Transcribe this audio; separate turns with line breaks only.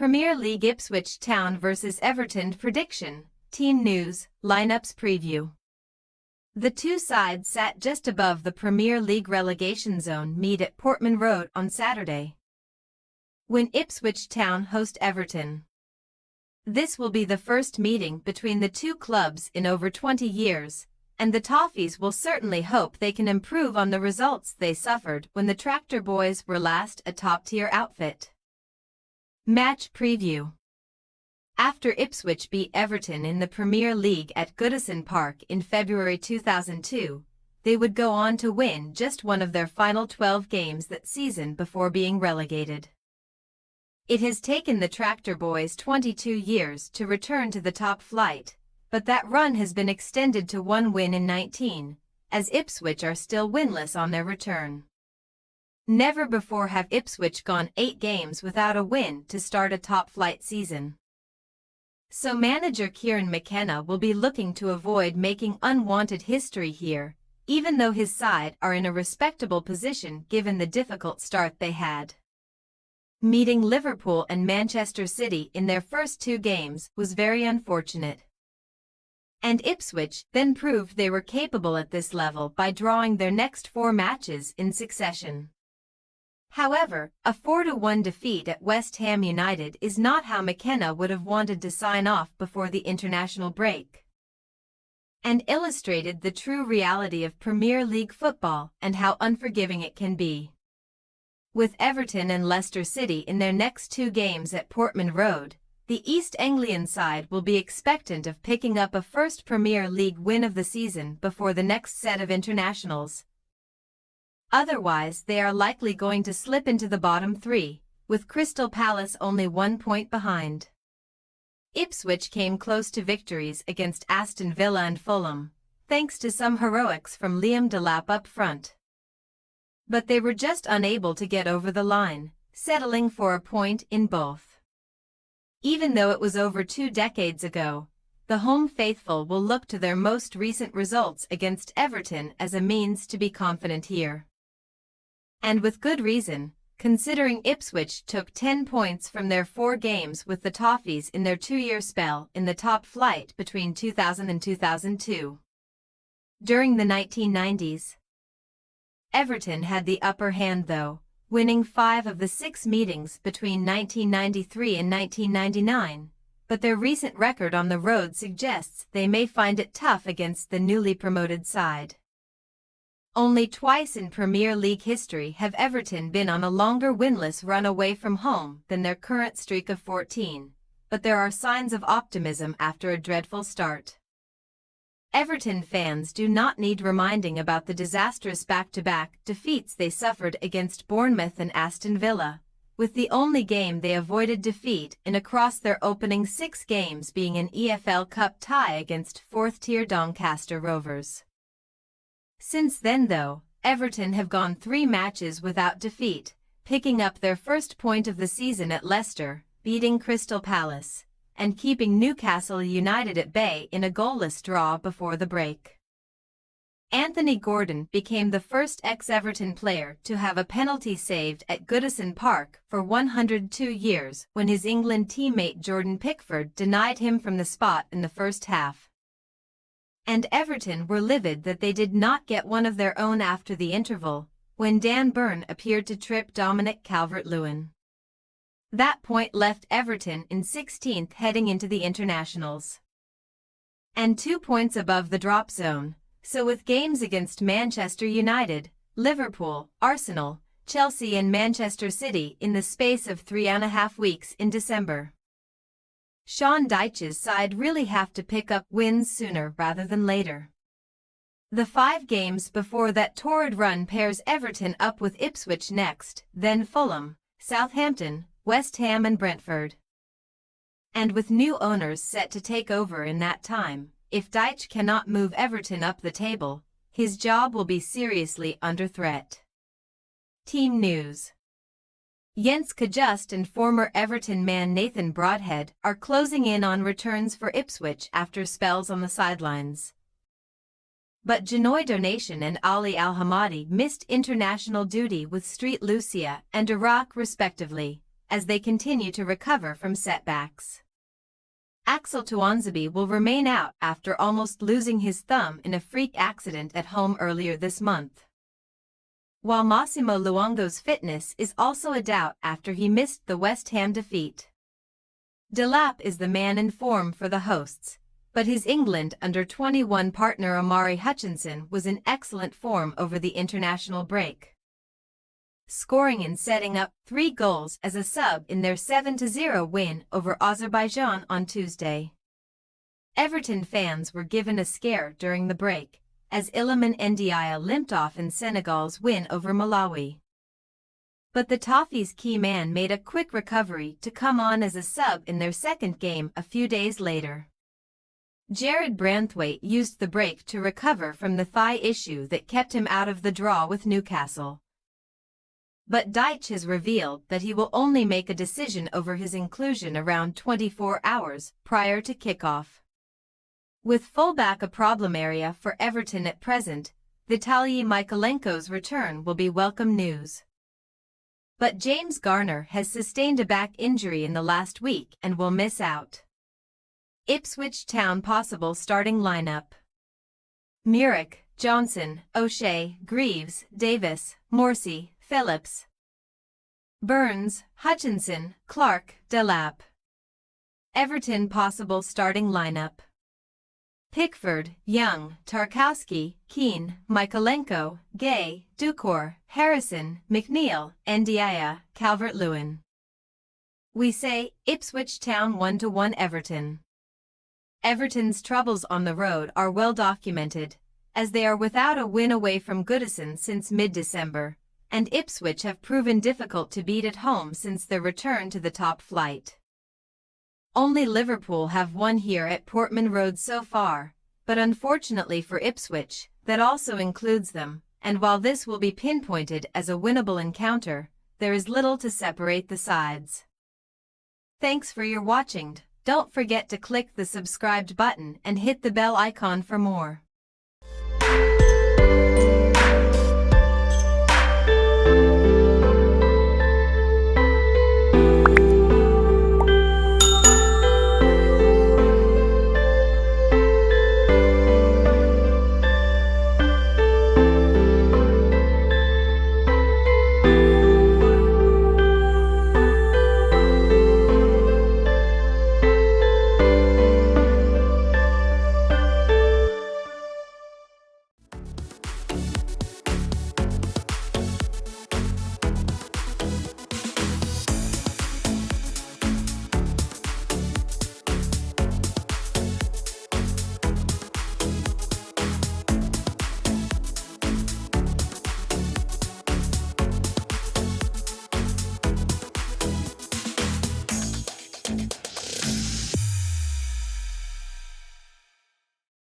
Premier League Ipswich Town vs Everton prediction, team news, lineups preview. The two sides sat just above the Premier League relegation zone meet at Portman Road on Saturday, when Ipswich Town host Everton. This will be the first meeting between the two clubs in over 20 years, and the Toffees will certainly hope they can improve on the results they suffered when the Tractor Boys were last a top-tier outfit. Match preview. After Ipswich beat Everton in the Premier League at Goodison Park in February 2002, they would go on to win just one of their final 12 games that season before being relegated. It has taken the Tractor Boys 22 years to return to the top flight, but that run has been extended to one win in 19, as Ipswich are still winless on their return. Never before have Ipswich gone 8 games without a win to start a top-flight season. So manager Kieran McKenna will be looking to avoid making unwanted history here, even though his side are in a respectable position given the difficult start they had. Meeting Liverpool and Manchester City in their first 2 games was very unfortunate. And Ipswich then proved they were capable at this level by drawing their next 4 matches in succession. However, a 4-1 defeat at West Ham United is not how McKenna would have wanted to sign off before the international break, and illustrated the true reality of Premier League football and how unforgiving it can be. With Everton and Leicester City in their next 2 games at Portman Road, the East Anglian side will be expectant of picking up a first Premier League win of the season before the next set of internationals. Otherwise, they are likely going to slip into the bottom 3, with Crystal Palace only 1 point behind. Ipswich came close to victories against Aston Villa and Fulham, thanks to some heroics from Liam Delap up front. But they were just unable to get over the line, settling for a point in both. Even though it was over 2 decades ago, the home faithful will look to their most recent results against Everton as a means to be confident here. And with good reason, considering Ipswich took 10 points from their 4 games with the Toffees in their 2-year spell in the top flight between 2000 and 2002. During the 1990s, Everton had the upper hand though, winning 5 of the 6 meetings between 1993 and 1999, but their recent record on the road suggests they may find it tough against the newly promoted side. Only twice in Premier League history have Everton been on a longer winless run away from home than their current streak of 14, but there are signs of optimism after a dreadful start. Everton fans do not need reminding about the disastrous back-to-back defeats they suffered against Bournemouth and Aston Villa, with the only game they avoided defeat in across their opening 6 games being an EFL Cup tie against 4th-tier Doncaster Rovers. Since then though, Everton have gone 3 matches without defeat, picking up their first point of the season at Leicester, beating Crystal Palace, and keeping Newcastle United at bay in a goalless draw before the break. Anthony Gordon became the first ex-Everton player to have a penalty saved at Goodison Park for 102 years when his England teammate Jordan Pickford denied him from the spot in the first half. And Everton were livid that they did not get one of their own after the interval, when Dan Burn appeared to trip Dominic Calvert-Lewin. That point left Everton in 16th heading into the internationals, and 2 points above the drop zone, so with games against Manchester United, Liverpool, Arsenal, Chelsea and Manchester City in the space of 3.5 weeks in December, Sean Dyche's side really have to pick up wins sooner rather than later. The 5 games before that torrid run pairs Everton up with Ipswich next, then Fulham, Southampton, West Ham and Brentford. And with new owners set to take over in that time, if Dyche cannot move Everton up the table, his job will be seriously under threat. Team news. Jens Kajust and former Everton man Nathan Broadhead are closing in on returns for Ipswich after spells on the sidelines. But Janoy Donation and Ali Al-Hamadi missed international duty with St. Lucia and Iraq respectively, as they continue to recover from setbacks. Axel Tuanzebe will remain out after almost losing his thumb in a freak accident at home earlier this month. While Massimo Luongo's fitness is also a doubt after he missed the West Ham defeat. Delap is the man in form for the hosts, but his England under-21 partner Omari Hutchinson was in excellent form over the international break, scoring and setting up 3 goals as a sub in their 7-0 win over Azerbaijan on Tuesday. Everton fans were given a scare during the break, as Iliman Ndiaye limped off in Senegal's win over Malawi. But the Toffees' key man made a quick recovery to come on as a sub in their second game a few days later. Jared Branthwaite used the break to recover from the thigh issue that kept him out of the draw with Newcastle. But Deitch has revealed that he will only make a decision over his inclusion around 24 hours prior to kickoff. With fullback a problem area for Everton at present, Vitaly Mykolenko's return will be welcome news. But James Garner has sustained a back injury in the last week and will miss out. Ipswich Town possible starting lineup: Murick, Johnson, O'Shea, Greaves, Davis, Morsey, Phillips, Burns, Hutchinson, Clark, Delap. Everton possible starting lineup: Pickford, Young, Tarkowski, Keane, Mykolenko, Gay, Dukor, Harrison, McNeil, Ndiaye, Calvert-Lewin. We say Ipswich Town 1-1 Everton. Everton's troubles on the road are well documented, as they are without a win away from Goodison since mid-December, and Ipswich have proven difficult to beat at home since their return to the top flight. Only Liverpool have won here at Portman Road so far, but unfortunately for Ipswich, that also includes them, and while this will be pinpointed as a winnable encounter, there is little to separate the sides. Thanks for your watching. Don't forget to click the subscribed button and hit the bell icon for more.